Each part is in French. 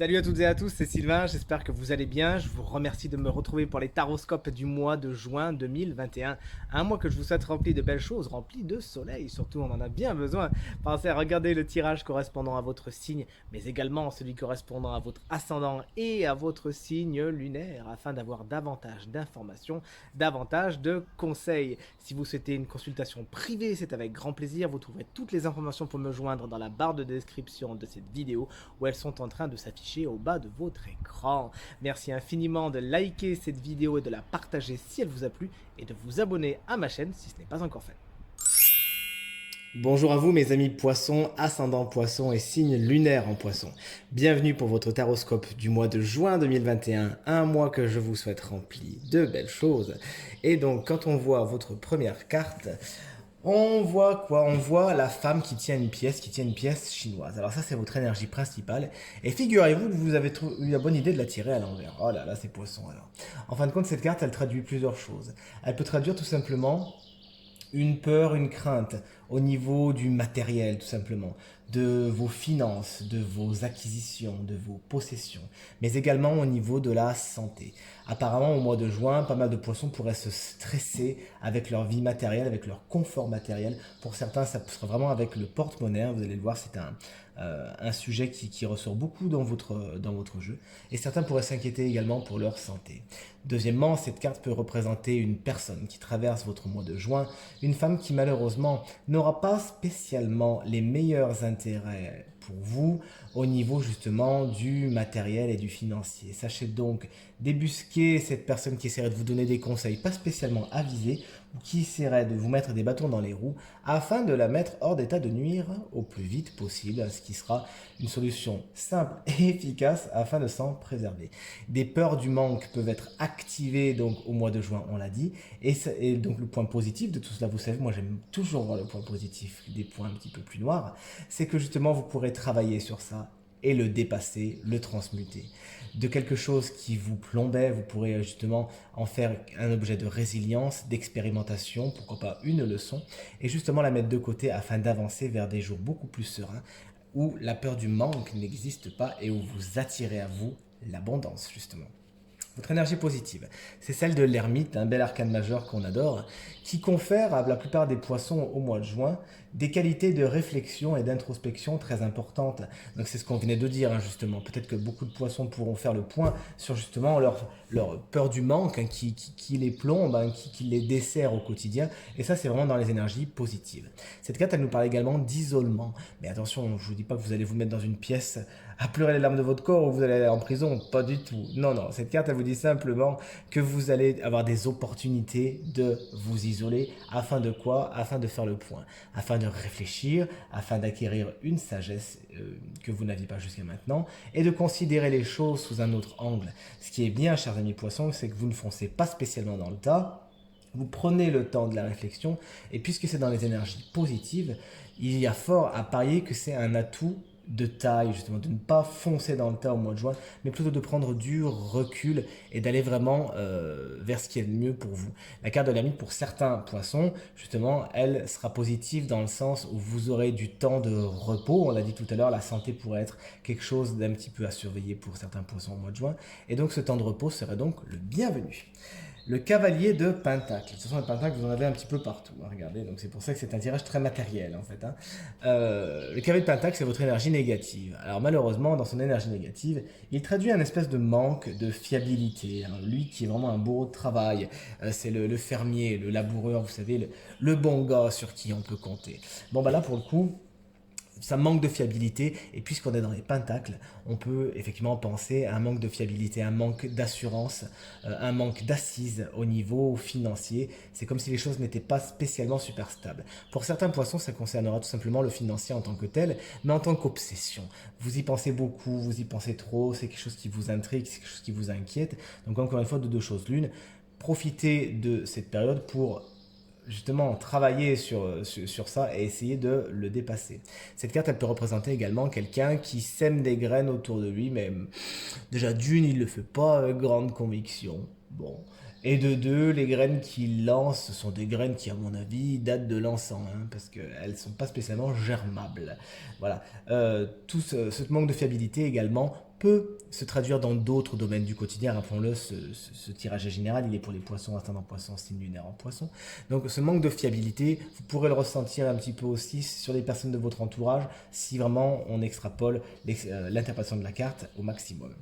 Salut à toutes et à tous, c'est Sylvain, j'espère que vous allez bien. Je vous remercie de me retrouver pour les taroscopes du mois de juin 2021. Un mois que je vous souhaite rempli de belles choses, rempli de soleil, surtout on en a bien besoin. Pensez à regarder le tirage correspondant à votre signe, mais également celui correspondant à votre ascendant et à votre signe lunaire, afin d'avoir davantage d'informations, davantage de conseils. Si vous souhaitez une consultation privée, c'est avec grand plaisir. Vous trouverez toutes les informations pour me joindre dans la barre de description de cette vidéo où elles sont en train de s'afficher au bas de votre écran. Merci infiniment de liker cette vidéo et de la partager si elle vous a plu et de vous abonner à ma chaîne si ce n'est pas encore fait. Bonjour à vous mes amis poissons, ascendant poisson et signe lunaire en poisson. Bienvenue pour votre taroscope du mois de juin 2021, un mois que je vous souhaite rempli de belles choses. Et donc quand on voit votre première carte, on voit quoi? On voit la femme qui tient une pièce chinoise. Alors ça, c'est votre énergie principale. Et figurez-vous que vous avez eu la bonne idée de la tirer à l'envers. Oh là là, c'est poisson alors. En fin de compte, cette carte, elle traduit plusieurs choses. Elle peut traduire tout simplement une peur, une crainte au niveau du matériel, tout simplement, de vos finances, de vos acquisitions, de vos possessions, mais également au niveau de la santé. Apparemment, au mois de juin, pas mal de poissons pourraient se stresser avec leur vie matérielle, avec leur confort matériel. Pour certains, ça sera vraiment avec le porte-monnaie. Vous allez le voir, c'est un sujet qui ressort beaucoup dans votre jeu. Et certains pourraient s'inquiéter également pour leur santé. Deuxièmement, cette carte peut représenter une personne qui traverse votre mois de juin, une femme qui malheureusement n'aura pas spécialement les meilleurs intérêts pour vous au niveau justement du matériel et du financier. Sachez donc débusquer cette personne qui essaierait de vous donner des conseils pas spécialement avisés ou qui essaierait de vous mettre des bâtons dans les roues afin de la mettre hors d'état de nuire au plus vite possible, ce qui sera une solution simple et efficace afin de s'en préserver. Des peurs du manque peuvent être activées donc au mois de juin, on l'a dit, et donc le point positif de tout cela, vous savez, moi j'aime toujours voir le point positif des points un petit peu plus noirs, c'est que justement vous pourrez travailler sur ça et le dépasser, le transmuter. De quelque chose qui vous plombait, vous pourrez justement en faire un objet de résilience, d'expérimentation, pourquoi pas une leçon, et justement la mettre de côté afin d'avancer vers des jours beaucoup plus sereins, où la peur du manque n'existe pas et où vous attirez à vous l'abondance, justement. Votre énergie positive, c'est celle de l'ermite, un bel arcane majeur qu'on adore, qui confère à la plupart des poissons au mois de juin des qualités de réflexion et d'introspection très importantes. Donc c'est ce qu'on venait de dire justement. Peut-être que beaucoup de poissons pourront faire le point sur justement leur peur du manque qui les plombe, qui les dessert au quotidien. Et ça c'est vraiment dans les énergies positives. Cette carte elle nous parle également d'isolement. Mais attention, je ne vous dis pas que vous allez vous mettre dans une pièce à pleurer les larmes de votre corps ou vous allez aller en prison. Pas du tout. Non, non. Cette carte elle vous dit simplement que vous allez avoir des opportunités de vous isoler. Afin de quoi? Afin de faire le point. Afin de réfléchir, afin d'acquérir une sagesse que vous n'aviez pas jusqu'à maintenant et de considérer les choses sous un autre angle. Ce qui est bien, chers amis poissons, c'est que vous ne foncez pas spécialement dans le tas. Vous prenez le temps de la réflexion et puisque c'est dans les énergies positives, il y a fort à parier que c'est un atout de taille, justement, de ne pas foncer dans le tas au mois de juin, mais plutôt de prendre du recul et d'aller vraiment vers ce qui est le mieux pour vous. La carte de l'ermite, pour certains poissons, justement, elle sera positive dans le sens où vous aurez du temps de repos. On l'a dit tout à l'heure, la santé pourrait être quelque chose d'un petit peu à surveiller pour certains poissons au mois de juin. Et donc, ce temps de repos serait donc le bienvenu. Le cavalier de Pentacle. Ce sont les pentacles, vous en avez un petit peu partout. Regardez, donc c'est pour ça que c'est un tirage très matériel en fait. Le cavalier de Pentacle, c'est votre énergie négative. Alors malheureusement, dans son énergie négative, il traduit un espèce de manque de fiabilité. Lui qui est vraiment un bourreau de travail, c'est le fermier, le laboureur, vous savez, le bon gars sur qui on peut compter. Bon bah là pour le coup, ça manque de fiabilité et puisqu'on est dans les pentacles, on peut effectivement penser à un manque de fiabilité, un manque d'assurance, un manque d'assises au niveau financier. C'est comme si les choses n'étaient pas spécialement super stables. Pour certains poissons, ça concernera tout simplement le financier en tant que tel, mais en tant qu'obsession. Vous y pensez beaucoup, vous y pensez trop, c'est quelque chose qui vous intrigue, c'est quelque chose qui vous inquiète. Donc encore une fois, de deux choses l'une, profitez de cette période pour justement travailler sur ça et essayer de le dépasser. Cette carte, elle peut représenter également quelqu'un qui sème des graines autour de lui, mais déjà d'une, il ne le fait pas avec grande conviction. Bon. Et de deux, les graines qu'il lance, ce sont des graines qui, à mon avis, datent de l'encens, parce qu'elles ne sont pas spécialement germables. Voilà. Tout ce manque de fiabilité également peut se traduire dans d'autres domaines du quotidien. Rappelons-le, ce tirage général, il est pour les poissons, ascendant poisson, signe lunaire en poisson. Donc ce manque de fiabilité, vous pourrez le ressentir un petit peu aussi sur les personnes de votre entourage si vraiment on extrapole l'interprétation de la carte au maximum.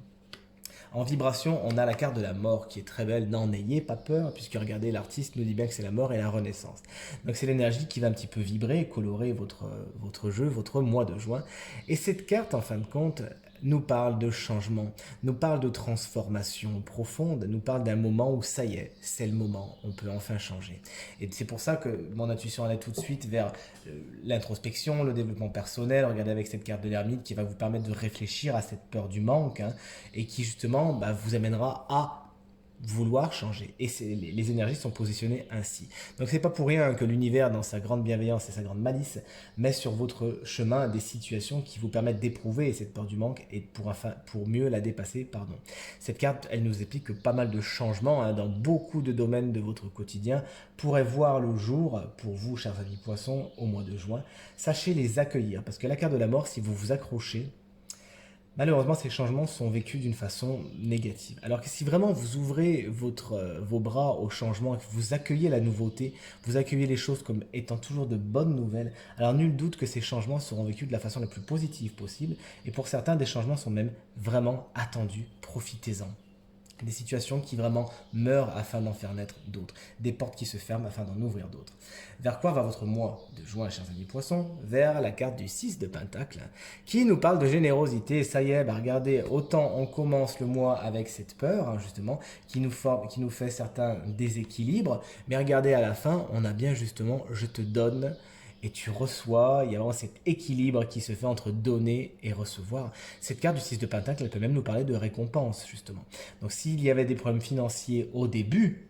En vibration, on a la carte de la mort qui est très belle. N'en ayez pas peur, puisque regardez, l'artiste nous dit bien que c'est la mort et la renaissance. Donc c'est l'énergie qui va un petit peu vibrer, colorer votre jeu, votre mois de juin. Et cette carte, en fin de compte, nous parle de changement, nous parle de transformation profonde, nous parle d'un moment où ça y est, c'est le moment, on peut enfin changer. Et c'est pour ça que mon intuition allait tout de suite vers l'introspection, le développement personnel. Regardez avec cette carte de l'ermite qui va vous permettre de réfléchir à cette peur du manque et qui justement vous amènera à vouloir changer. Et les énergies sont positionnées ainsi. Donc c'est pas pour rien que l'univers, dans sa grande bienveillance et sa grande malice, met sur votre chemin des situations qui vous permettent d'éprouver cette peur du manque et pour mieux la dépasser. Cette carte, elle nous explique que pas mal de changements dans beaucoup de domaines de votre quotidien pourraient voir le jour pour vous, chers amis poissons, au mois de juin. Sachez les accueillir, parce que la carte de la mort, si vous vous accrochez, malheureusement, ces changements sont vécus d'une façon négative. Alors que si vraiment vous ouvrez vos bras au changement et que vous accueillez la nouveauté, vous accueillez les choses comme étant toujours de bonnes nouvelles, alors nul doute que ces changements seront vécus de la façon la plus positive possible. Et pour certains, des changements sont même vraiment attendus. Profitez-en. Des situations qui vraiment meurent afin d'en faire naître d'autres. Des portes qui se ferment afin d'en ouvrir d'autres. Vers quoi va votre mois de juin, chers amis poissons? Vers la carte du 6 de Pentacle, qui nous parle de générosité. Ça y est, regardez, autant on commence le mois avec cette peur, justement, qui nous fait certains déséquilibres, mais regardez à la fin, on a bien justement « je te donne ». Et tu reçois, il y a vraiment cet équilibre qui se fait entre donner et recevoir. Cette carte du 6 de Pentacle, elle peut même nous parler de récompense, justement. Donc s'il y avait des problèmes financiers au début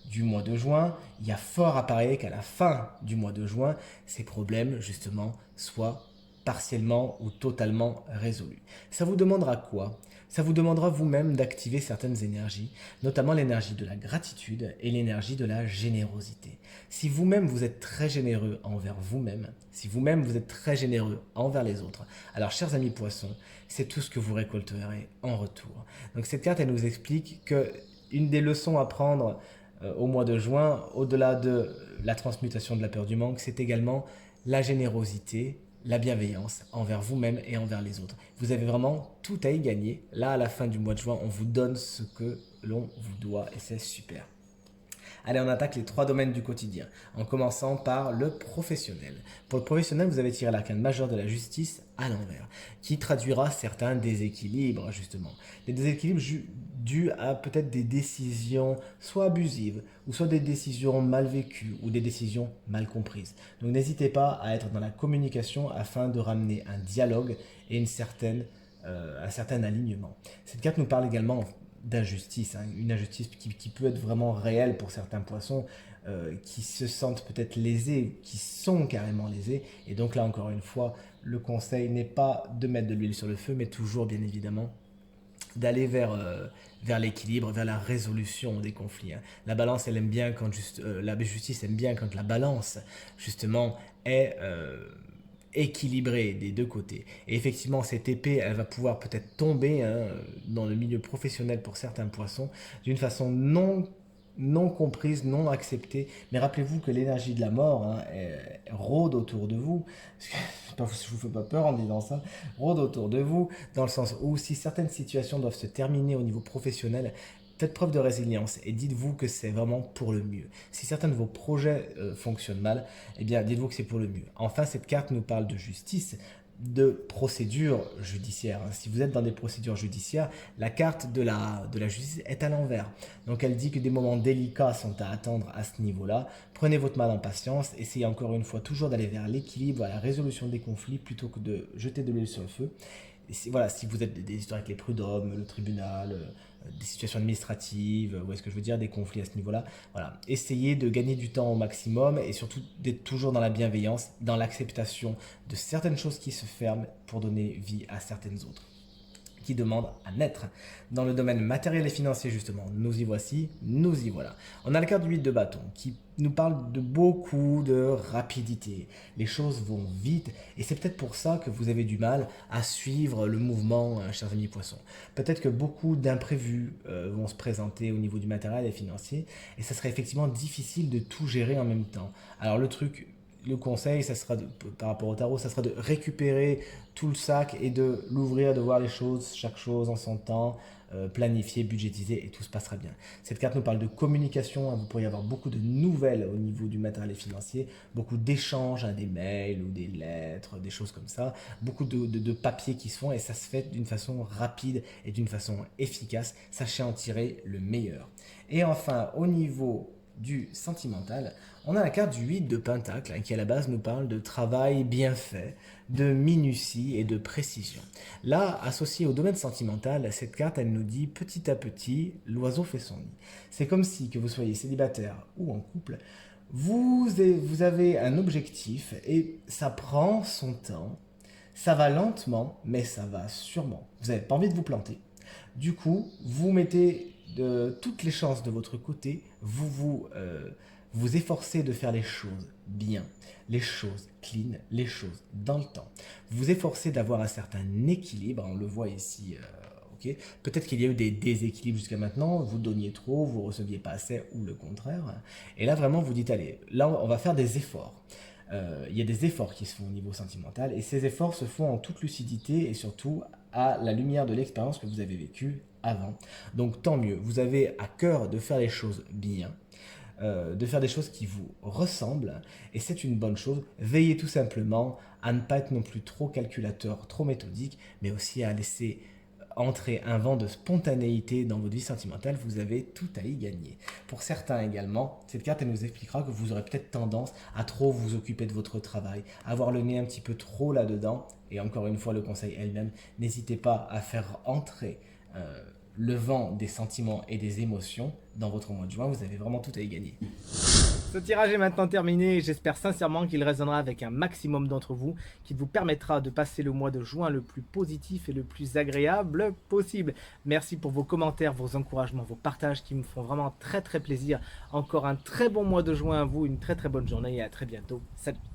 du mois de juin, il y a fort à parier qu'à la fin du mois de juin, ces problèmes, justement, soient partiellement ou totalement résolus. Ça vous demandera quoi? Ça vous demandera vous-même d'activer certaines énergies, notamment l'énergie de la gratitude et l'énergie de la générosité. Si vous-même vous êtes très généreux envers vous-même, si vous-même vous êtes très généreux envers les autres, alors chers amis poissons, c'est tout ce que vous récolterez en retour. Donc cette carte, elle nous explique que une des leçons à prendre au mois de juin, au-delà de la transmutation de la peur du manque, c'est également la générosité, la bienveillance envers vous-même et envers les autres. Vous avez vraiment tout à y gagner. Là, à la fin du mois de juin, on vous donne ce que l'on vous doit et c'est super. Allez, on attaque les 3 domaines du quotidien, en commençant par le professionnel. Pour le professionnel, vous avez tiré l'arcane majeur de la justice à l'envers, qui traduira certains déséquilibres, justement. Des déséquilibres dus à peut-être des décisions soit abusives, ou soit des décisions mal vécues, ou des décisions mal comprises. Donc n'hésitez pas à être dans la communication afin de ramener un dialogue et un certain alignement. Cette carte nous parle également d'injustice, une injustice qui peut être vraiment réelle pour certains poissons qui se sentent peut-être lésés, qui sont carrément lésés. Et donc là, encore une fois, le conseil n'est pas de mettre de l'huile sur le feu, mais toujours, bien évidemment, d'aller vers l'équilibre, vers la résolution des conflits. La balance, elle aime bien quand la justice aime bien quand la balance, justement, est équilibrée des deux côtés. Et effectivement, cette épée, elle va pouvoir peut-être tomber dans le milieu professionnel pour certains poissons d'une façon non comprise, non acceptée. Mais rappelez-vous que l'énergie de la mort rôde autour de vous. Je ne vous fais pas peur en disant ça. Rôde autour de vous, dans le sens où si certaines situations doivent se terminer au niveau professionnel, faites preuve de résilience et dites-vous que c'est vraiment pour le mieux. Si certains de vos projets fonctionnent mal, eh bien dites-vous que c'est pour le mieux. Enfin, cette carte nous parle de justice, de procédures judiciaires. Si vous êtes dans des procédures judiciaires, la carte de la justice est à l'envers. Donc elle dit que des moments délicats sont à attendre à ce niveau-là. Prenez votre mal en patience, essayez encore une fois toujours d'aller vers l'équilibre, à la résolution des conflits plutôt que de jeter de l'huile sur le feu. Et si vous êtes des histoires avec les prud'hommes, le tribunal, des situations administratives, vous voyez ce que je veux dire, des conflits à ce niveau-là, voilà. Essayez de gagner du temps au maximum et surtout d'être toujours dans la bienveillance, dans l'acceptation de certaines choses qui se ferment pour donner vie à certaines autres. qui demande à naître. Dans le domaine matériel et financier, justement, nous y voici, nous y voilà. On a la carte du 8 de bâton qui nous parle de beaucoup de rapidité. Les choses vont vite et c'est peut-être pour ça que vous avez du mal à suivre le mouvement, chers amis poissons. Peut-être que beaucoup d'imprévus vont se présenter au niveau du matériel et financier et ça serait effectivement difficile de tout gérer en même temps. Alors le conseil, ça sera par rapport au tarot, ça sera de récupérer tout le sac et de l'ouvrir, de voir les choses, chaque chose en son temps, planifier, budgétiser et tout se passera bien. Cette carte nous parle de communication, hein, vous pourriez avoir beaucoup de nouvelles au niveau du matériel financier, beaucoup d'échanges, hein, des mails ou des lettres, des choses comme ça, beaucoup de papiers qui se font et ça se fait d'une façon rapide et d'une façon efficace. Sachez en tirer le meilleur. Et enfin, au niveau du sentimental, on a la carte du 8 de Pentacle, hein, qui à la base nous parle de travail bien fait, de minutie et de précision. Là, associé au domaine sentimental, cette carte, elle nous dit petit à petit, l'oiseau fait son nid. C'est comme si, que vous soyez célibataire ou en couple, vous avez un objectif et ça prend son temps, ça va lentement, mais ça va sûrement. Vous n'avez pas envie de vous planter. Du coup, vous mettez toutes les chances de votre côté, vous efforcez de faire les choses bien, les choses clean, les choses dans le temps. Vous vous efforcez d'avoir un certain équilibre, on le voit ici. Ok. Peut-être qu'il y a eu des déséquilibres jusqu'à maintenant, vous donniez trop, vous receviez pas assez ou le contraire. Et là vraiment vous dites allez, là on va faire des efforts. Il y a des efforts qui se font au niveau sentimental et ces efforts se font en toute lucidité et surtout à la lumière de l'expérience que vous avez vécue avant. Donc tant mieux, vous avez à cœur de faire les choses bien, de faire des choses qui vous ressemblent et c'est une bonne chose. Veillez tout simplement à ne pas être non plus trop calculateur, trop méthodique, mais aussi à laisser entrer un vent de spontanéité dans votre vie sentimentale, vous avez tout à y gagner. Pour certains également, cette carte elle nous expliquera que vous aurez peut-être tendance à trop vous occuper de votre travail, à avoir le nez un petit peu trop là-dedans, et encore une fois le conseil elle-même, n'hésitez pas à faire entrer le vent des sentiments et des émotions dans votre mois de juin, vous avez vraiment tout à y gagner. Ce tirage est maintenant terminé et j'espère sincèrement qu'il résonnera avec un maximum d'entre vous, qu'il vous permettra de passer le mois de juin le plus positif et le plus agréable possible. Merci pour vos commentaires, vos encouragements, vos partages qui me font vraiment très plaisir. Encore un très bon mois de juin à vous, une très bonne journée et à très bientôt. Salut!